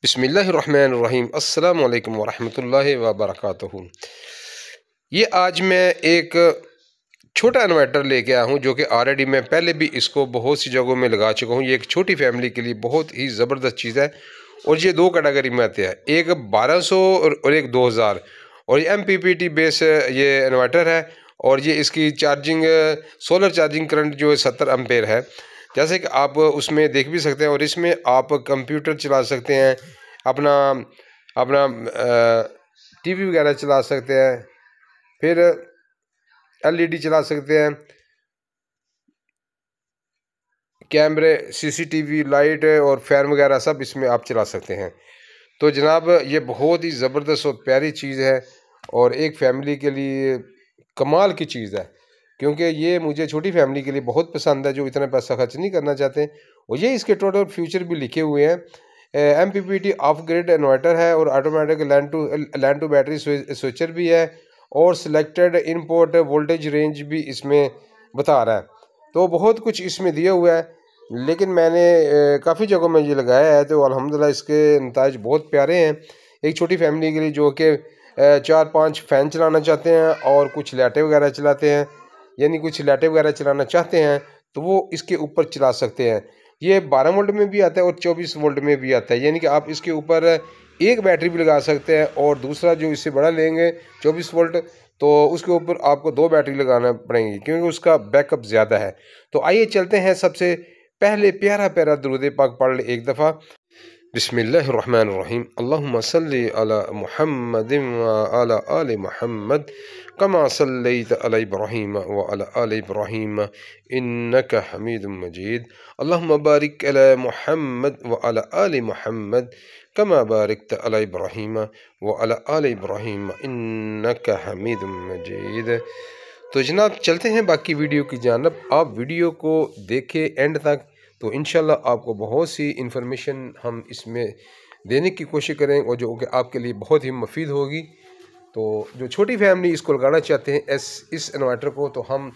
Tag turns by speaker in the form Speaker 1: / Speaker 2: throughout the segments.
Speaker 1: बिस्मिल्लाहिर्रहमानिर्रहीम अस्सलाम वालेकुम वरहमतुल्लाहि वबरकातुहू। ये आज मैं एक छोटा इन्वर्टर लेके आया हूँ जो कि ऑलरेडी मैं पहले भी इसको बहुत सी जगहों में लगा चुका हूँ। ये एक छोटी फैमिली के लिए बहुत ही ज़बरदस्त चीज़ है और ये दो कैटेगरी में आते हैं, एक 1200 और एक 2000। और ये MPPT बेस ये इन्वर्टर है और ये इसकी चार्जिंग सोलर चार्जिंग करंट जो है 70 एम्पेयर है, जैसे कि आप उसमें देख भी सकते हैं। और इसमें आप कंप्यूटर चला सकते हैं, अपना अपना टीवी वगैरह चला सकते हैं, फिर LED चला सकते हैं, कैमरे, CCTV, लाइट और फैन वगैरह सब इसमें आप चला सकते हैं। तो जनाब ये बहुत ही ज़बरदस्त और प्यारी चीज़ है और एक फ़ैमिली के लिए कमाल की चीज़ है, क्योंकि ये मुझे छोटी फैमिली के लिए बहुत पसंद है जो इतना पैसा खर्च नहीं करना चाहते। और ये इसके टोटल फ्यूचर भी लिखे हुए हैं। MPPT ऑफ ग्रिड इन्वर्टर है और automatic land to battery switcher भी है और सिलेक्टेड इनपुट वोल्टेज रेंज भी इसमें बता रहा है। तो बहुत कुछ इसमें दिया हुआ है, लेकिन मैंने काफ़ी जगहों में ये लगाया है तो अल्हम्दुलिल्लाह इसके नताइज बहुत प्यारे हैं। एक छोटी फैमिली के लिए जो कि 4-5 फ़ैन चलाना चाहते हैं और कुछ लाइटें वगैरह चलाते हैं, यानी कुछ लाइटें वगैरह चलाना चाहते हैं तो वो इसके ऊपर चला सकते हैं। ये 12 वोल्ट में भी आता है और 24 वोल्ट में भी आता है, यानी कि आप इसके ऊपर एक बैटरी भी लगा सकते हैं और दूसरा जो इससे बड़ा लेंगे 24 वोल्ट तो उसके ऊपर आपको 2 बैटरी लगाना पड़ेंगी क्योंकि उसका बैकअप ज़्यादा है। तो आइए चलते हैं, सबसे पहले प्यारा प्यारा दुरूद पाक पढ़ ले एक दफ़ा। बिस्मिल्लाहिर्रहमानिर्रहीम अल्लाहुम्मा सल्लि अला मुहम्मदिन व अला आलि मुहम्मद कमा सल्लैत अला इब्राहीम व अला आलि इब्राहीम इन्नका हमीदुम मजीद। अल्लाहुम्मा बारिक अला मुहम्मद व अला आलि मुहम्मद कमा बारिकत अला इब्राहीम व अला आलि इब्राहीम इन्नका हमीदुम मजीद। तो जनाब चलते हैं बाकी वीडियो की जानब। आप वीडियो को देखें एंड तक, तो इंशाल्लाह आपको बहुत सी इन्फॉर्मेशन हम इसमें देने की कोशिश करें और जो कि आपके लिए बहुत ही मुफीद होगी। तो जो छोटी फैमिली इसको लगाना चाहते हैं इस इन्वर्टर को, तो हम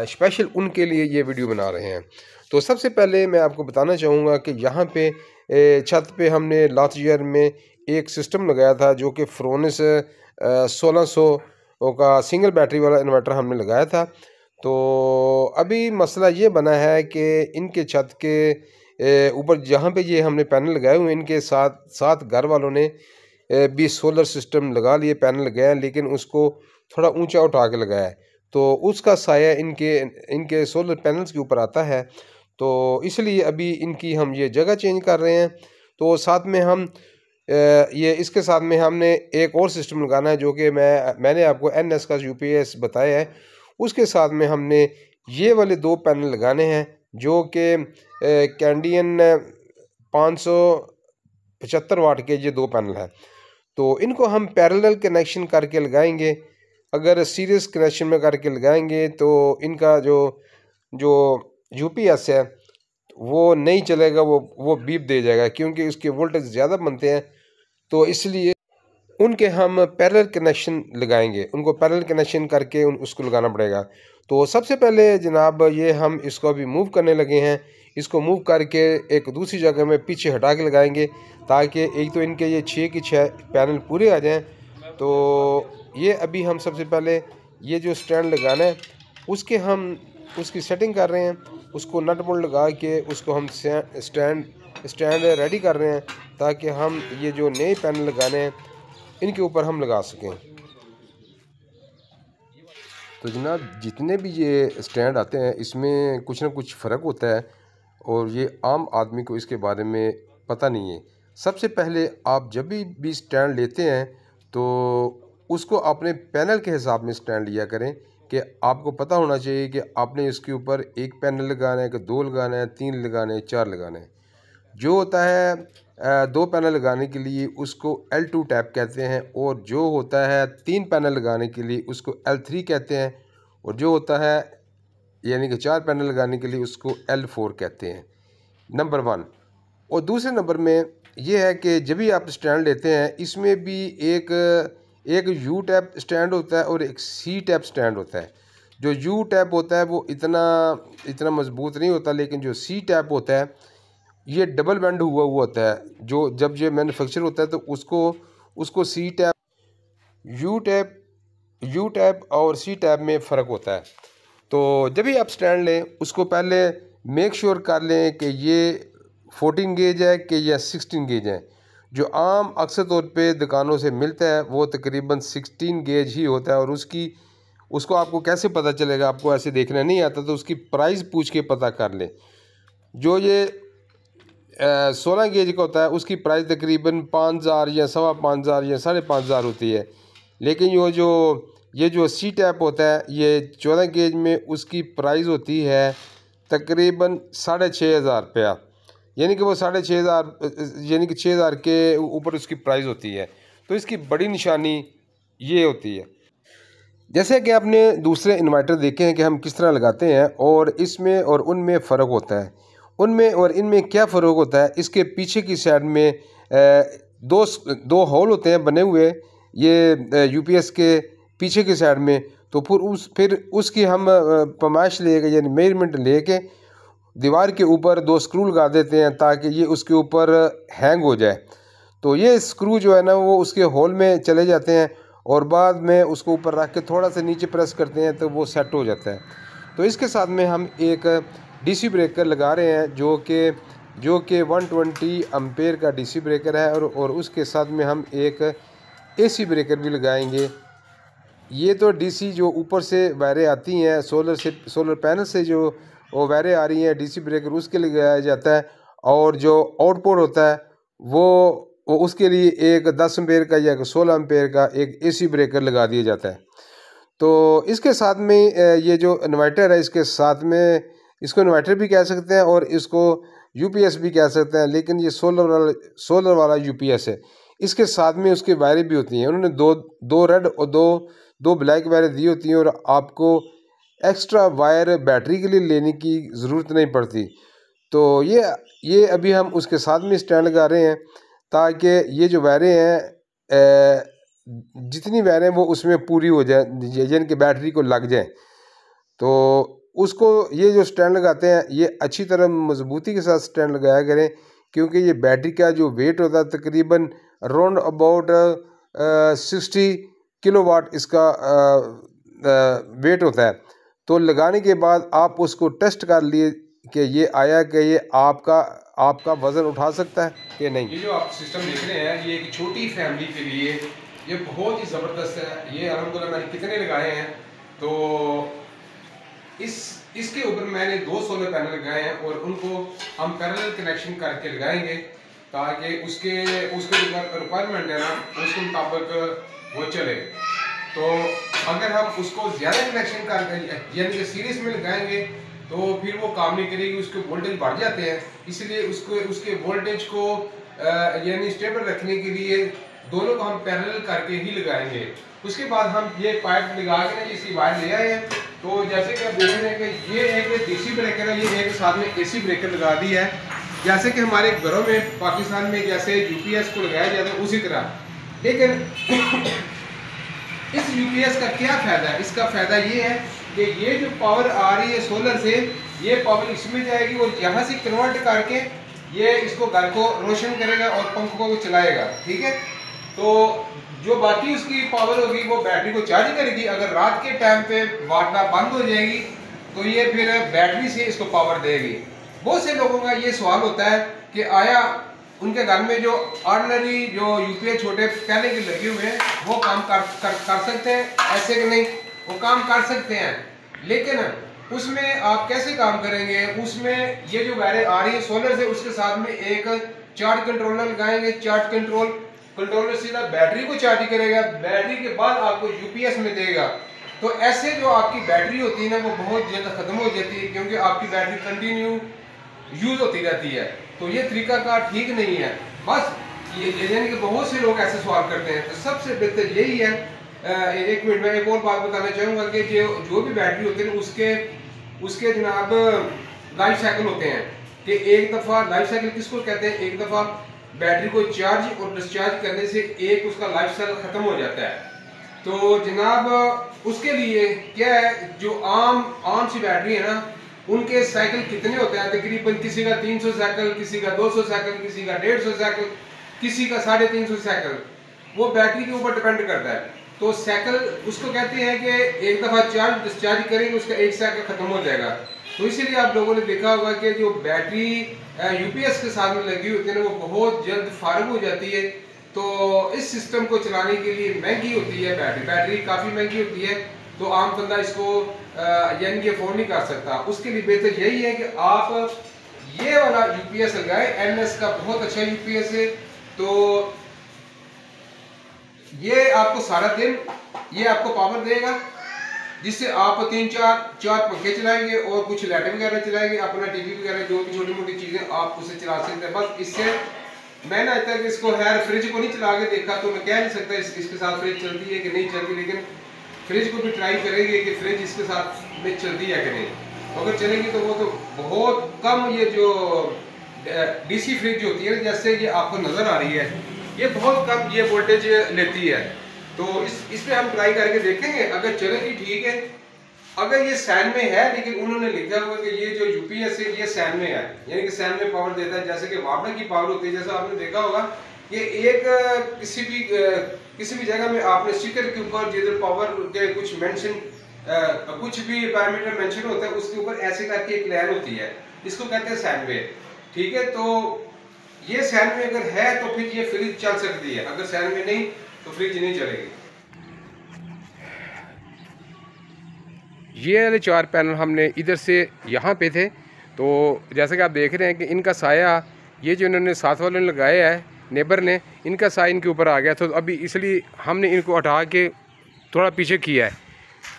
Speaker 1: स्पेशल उनके लिए ये वीडियो बना रहे हैं। तो सबसे पहले मैं आपको बताना चाहूँगा कि यहाँ पे छत पे हमने लास्ट ईयर में एक सिस्टम लगाया था जो कि फ्रोनिस 1600 का सिंगल बैटरी वाला इन्वर्टर हमने लगाया था। तो अभी मसला ये बना है कि इनके छत के ऊपर जहाँ पे ये हमने पैनल लगाए हुए हैं, इनके साथ साथ घर वालों ने भी सोलर सिस्टम लगा लिए, पैनल लगाए, लेकिन उसको थोड़ा ऊंचा उठा के लगाया है तो उसका साया इनके सोलर पैनल्स के ऊपर आता है। तो इसलिए अभी इनकी हम ये जगह चेंज कर रहे हैं। तो साथ में हम ये इसके साथ में हमने एक और सिस्टम लगाना है जो कि मैंने आपको NS का UPS बताया है। उसके साथ में हमने ये वाले 2 पैनल लगाने हैं जो कि कैंडियन 575 वाट के ये 2 पैनल हैं। तो इनको हम पैरेलल कनेक्शन करके लगाएंगे। अगर सीरीज कनेक्शन में करके लगाएंगे तो इनका जो जो UPS है वो नहीं चलेगा, वो बीप दे जाएगा क्योंकि उसके वोल्टेज ज़्यादा बनते हैं। तो इसलिए उनके हम पैरेलल कनेक्शन लगाएंगे, उनको पैरेलल कनेक्शन करके उसको लगाना पड़ेगा। तो सबसे पहले जनाब ये हम इसको अभी मूव करने लगे हैं। इसको मूव करके एक दूसरी जगह में पीछे हटा के लगाएंगे ताकि एक तो इनके ये 6 के 6 पैनल पूरे आ जाएं। तो ये अभी हम सबसे पहले ये जो स्टैंड लगाना है उसकी सेटिंग कर रहे हैं। उसको नट बोल्ट लगा के उसको हम स्टैंड रेडी कर रहे हैं ताकि हम ये जो नए पैनल लगाने हैं इनके ऊपर हम लगा सकें। तो जनाब जितने भी ये स्टैंड आते हैं इसमें कुछ ना कुछ फ़र्क होता है और ये आम आदमी को इसके बारे में पता नहीं है। सबसे पहले आप जब भी स्टैंड लेते हैं तो उसको अपने पैनल के हिसाब में स्टैंड लिया करें कि आपको पता होना चाहिए कि आपने इसके ऊपर एक पैनल लगाना है कि 2 लगाना है, 3 लगाना है, 4 लगाना है। जो होता है 2 पैनल लगाने के लिए उसको L2 टैप कहते हैं और जो होता है 3 पैनल लगाने के लिए उसको L3 कहते हैं और जो होता है यानी कि 4 पैनल लगाने के लिए उसको L4 कहते हैं, नंबर 1। और दूसरे नंबर में ये है कि जब भी आप स्टैंड लेते हैं इसमें भी एक U टैप स्टैंड होता है और एक C टैप स्टैंड होता है। जो U टैप होता है वो इतना मजबूत नहीं होता, लेकिन जो C टैप होता है ये डबल बेंड हुआ होता है। जो जब ये मैन्युफैक्चर होता है तो उसको सी टैप, यू टैप और सी टैप में फ़र्क होता है। तो जब भी आप स्टैंड लें उसको पहले मेक श्योर कर लें कि ये 14 गेज है कि या 16 गेज है। जो आम अक्सर तौर पे दुकानों से मिलता है वो तकरीबन 16 गेज ही होता है, और उसको आपको कैसे पता चलेगा, आपको ऐसे देखना नहीं आता तो उसकी प्राइस पूछ के पता कर लें। जो ये 16 गेज का होता है उसकी प्राइस तकरीबन 5,000 या 5,500 या 5,500 होती है। लेकिन ये जो सी टैप होता है ये 14 गेज में उसकी प्राइस होती है तकरीबन 6,500 रुपया, यानी कि वो 6,500 यानी कि 6,000 के ऊपर उसकी प्राइस होती है। तो इसकी बड़ी निशानी ये होती है। जैसे कि आपने दूसरे इन्वर्टर देखे हैं कि हम किस तरह लगाते हैं, और इसमें और उनमें फ़र्क होता है। उनमें और इनमें क्या फ़र्क होता है, इसके पीछे की साइड में दो होल होते हैं बने हुए, ये यूपीएस के पीछे की साइड में। तो फिर उसकी हम पैमाइश लेके यानी मेजरमेंट लेके दीवार के ऊपर 2 स्क्रू लगा देते हैं ताकि ये उसके ऊपर हैंग हो जाए। तो ये स्क्रू जो है ना वो उसके होल में चले जाते हैं, और बाद में उसको ऊपर रख के थोड़ा सा नीचे प्रेस करते हैं तो वो सेट हो जाता है। तो इसके साथ में हम एक डीसी ब्रेकर लगा रहे हैं जो कि 120 एम्पेयर का डीसी ब्रेकर है, और उसके साथ में हम एक एसी ब्रेकर भी लगाएंगे। ये तो डीसी जो ऊपर से वायरें आती हैं सोलर पैनल से जो वो वायरें आ रही हैं डीसी ब्रेकर उसके लिए लगाया जाता है, और जो आउटपुट होता है वो उसके लिए एक 10 एम्पेयर का या 16 एम्पेयर का एक एसी ब्रेकर लगा दिया जाता है। तो इसके साथ में ये जो इन्वर्टर है इसके साथ में इसको इन्वर्टर भी कह सकते हैं और इसको यूपीएस भी कह सकते हैं, लेकिन ये सोलर वाला यूपीएस है। इसके साथ में उसकी वायरें भी होती हैं, उन्होंने दो रेड और दो ब्लैक वायरें दी होती हैं, और आपको एक्स्ट्रा वायर बैटरी के लिए लेने की ज़रूरत नहीं पड़ती। तो ये अभी हम उसके साथ में स्टैंड लगा रहे हैं ताकि ये जो वायरें हैं जितनी वायरें वो उसमें पूरी हो जाए, यानी कि बैटरी को लग जाए। तो उसको ये जो स्टैंड लगाते हैं ये अच्छी तरह मजबूती के साथ स्टैंड लगाया करें, क्योंकि ये बैटरी का जो वेट होता है तकरीबन अराउंड अबाउट 60 किलोवाट इसका वेट होता है। तो लगाने के बाद आप उसको टेस्ट कर लिए कि ये आया कि ये आपका वज़न उठा सकता है कि नहीं। ये जो आप सिस्टम देख रहे हैं ये एक छोटी फैमिली के लिए ये बहुत ही ज़बरदस्त है। ये अल्हम्दुलिल्लाह मैंने कितने लगाए हैं, तो इसके ऊपर मैंने 2 सोलर पैनल लगाए हैं और उनको हम पैरेलल कनेक्शन करके लगाएंगे ताकि उसके जो रिक्वायरमेंट है ना उसके मुताबिक वो चले। तो अगर हम उसको ज़्यादा कनेक्शन कर यानी कि सीरीज में लगाएंगे तो फिर वो काम नहीं करेगी, उसके वोल्टेज बढ़ जाते हैं। इसलिए उसके वोल्टेज को यानी स्टेबल रखने के लिए दोनों को हम पैरेलल करके ही लगाएंगे। उसके बाद हम ये पाइप लगा के ना इसी वायर ले आए हैं। तो जैसे कि आप देख रहे हैं कि ये एक डीसी ब्रेकर है, ये एक साथ में एसी ब्रेकर लगा दी है। जैसे कि हमारे घरों में पाकिस्तान में जैसे यूपीएस को लगाया जाता है उसी तरह। लेकिन इस यूपीएस का क्या फ़ायदा है? इसका फ़ायदा ये है कि ये जो पावर आ रही है सोलर से, ये पावर इसमें जाएगी और यहाँ से कन्वर्ट करके ये इसको घर को रोशन करेगा और पंखों को चलाएगा। ठीक है, तो जो बाकी उसकी पावर होगी वो बैटरी को चार्ज करेगी। अगर रात के टाइम पे वाटना बंद हो जाएगी तो ये फिर बैटरी से इसको पावर देगी। बहुत से लोगों का ये सवाल होता है कि आया उनके घर में जो ऑर्डिनरी जो यूपीएस छोटे पहले के लगे हुए हैं वो काम कर सकते हैं, ऐसे कि नहीं वो काम कर सकते हैं, लेकिन उसमें आप कैसे काम करेंगे? उसमें ये जो वायरें आ रही है सोलर से उसके साथ में एक चार्ज कंट्रोलर लगाएंगे। चार्ज कंट्रोलर सीधा बैटरी को चार्ज करेगा, बैटरी के बाद आपको यूपीएस में देगा। तो ऐसे जो आपकी बैटरी होती है ना वो बहुत जल्द ख़त्म हो जाती है, क्योंकि आपकी बैटरी कंटिन्यू यूज़ होती रहती है। तो ये तरीकाकार ठीक नहीं है। बस ये यानी कि बहुत से लोग ऐसे सवाल करते हैं, तो सबसे बेहतर यही है। एक मिनट में एक और बात बताना चाहूँगा कि जो भी बैटरी होती है उसके जनाब लाइफ साइकिल होते हैं कि एक दफ़ा लाइफ साइकिल किसको कहते हैं? एक दफ़ा बैटरी को चार्ज और डिस्चार्ज करने से एक उसका लाइफ साइकिल ख़त्म हो जाता है। तो जनाब उसके लिए क्या है, जो आम सी बैटरी है ना उनके साइकिल कितने होते हैं, तकरीबन किसी का 300 साइकिल, किसी का 200 साइकिल, किसी का 150 साइकिल, किसी का 350 साइकिल, वो बैटरी के ऊपर डिपेंड करता है। तो साइकिल उसको कहते हैं कि एक दफ़ा चार्ज डिस्चार्ज करेंगे उसका एक साइकिल ख़त्म हो जाएगा। तो इसीलिए आप लोगों ने देखा होगा कि जो बैटरी यूपीएस के साथ में लगी होती है ना, वो बहुत जल्द फारग हो जाती है। तो इस सिस्टम को चलाने के लिए महंगी होती है बैटरी काफ़ी महंगी होती है। तो आम बंदा इसको यानी कि अफोर्ड नहीं कर सकता। उसके लिए बेहतर यही है कि आप ये वाला यूपीएस लगाए, एनएस का बहुत अच्छा यूपीएस है। तो ये आपको सारा दिन ये आपको पावर देगा, जिससे आप 3-4 पंखे चलाएंगे और कुछ लाइटें वगैरह चलाएंगे, अपना टीवी वगैरह जो भी छोटी मोटी चीज़ें आप उसे चला सकते हैं। बस इससे मैंने आज तक इसको फ्रिज को नहीं चला के देखा, तो मैं कह नहीं सकता इसके साथ फ्रिज चलती है कि नहीं चलती, लेकिन फ्रिज को भी ट्राई करेंगे कि फ्रिज इसके साथ में चलती है कि नहीं। अगर चलेगी तो वो तो बहुत कम, ये जो डीसी फ्रिज होती है जैसे ये आपको नज़र आ रही है, ये बहुत कम ये वोल्टेज लेती है। तो इस पे हम ट्राई करके देखेंगे, अगर चलेगी ठीक है। अगर ये सैन में है, लेकिन उन्होंने लिखा हुआ कि ये जो यूपीएस है ये सैन में है, यानी कि सैन में पावर देता है, जैसे कि वापडा की पावर होती है। जैसा आपने देखा होगा कि एक किसी भी जगह में आपने स्टिकर के ऊपर जिधर पावर के कुछ मेंशन कुछ भी पैरामीटर मेंशन होता है, उसके ऊपर ऐसे करके एक लाइन होती है, इसको कहते हैं सैन वेव। ठीक है, तो ये सैन में अगर है तो फिर ये फ्रिज चल सकती है, अगर सैन में नहीं तो फ्रिज नहीं चलेगी। ये वाले 4 पैनल हमने इधर से यहाँ पे थे, तो जैसे कि आप देख रहे हैं कि इनका साया, ये जो इन्होंने साथ वालों ने लगाया है नेबर ने, इनका साया इनके ऊपर आ गया। तो अभी इसलिए हमने इनको हटा के थोड़ा पीछे किया है।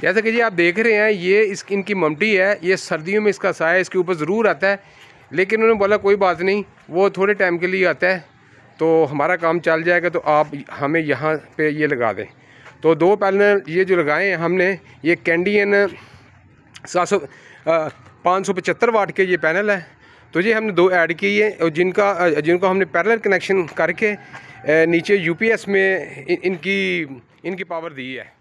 Speaker 1: जैसे कि जी आप देख रहे हैं, ये इनकी ममटी है, ये सर्दियों में इसका साया इसके ऊपर ज़रूर आता है, लेकिन उन्होंने बोला कोई बात नहीं, वो थोड़े टाइम के लिए आता है, तो हमारा काम चल जाएगा, तो आप हमें यहाँ पे ये लगा दें। तो 2 पैनल ये जो लगाए हैं हमने, ये कैंडियन 575 वाट के ये पैनल है। तो ये हमने 2 ऐड किए और जिनको हमने पैरेलल कनेक्शन करके नीचे यूपीएस में इनकी पावर दी है।